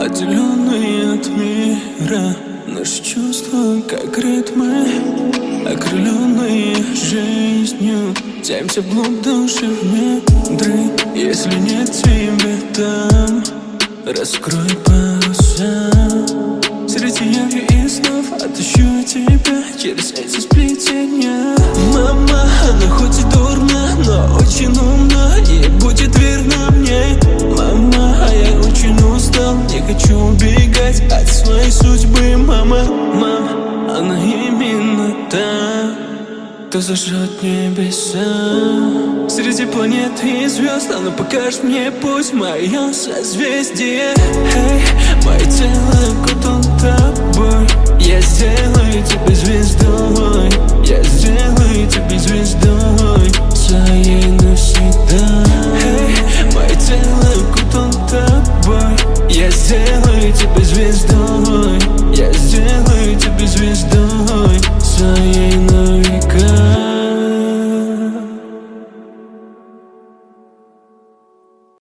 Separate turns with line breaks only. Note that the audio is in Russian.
отделенные от мира. Наши чувства, как ритмы, окрыленные жизнью, тянемся вглубь души в метры. Если нет тебя там, раскрой паруса. Среди яви и снов отыщу тебя через эти сплетения. Мама, она хоть и дурна, но очень умна и будет верна мне. Мама, а я очень устал, не хочу убегать от своей судьбы. Мама, она именно та, кто зажжет небеса. Среди планет и звезд она покажет мне путь, мое созвездие. Эй, мое тело окутан тобой, я сделаю тебя звездой, я сделаю тебя звездой своей навсегда.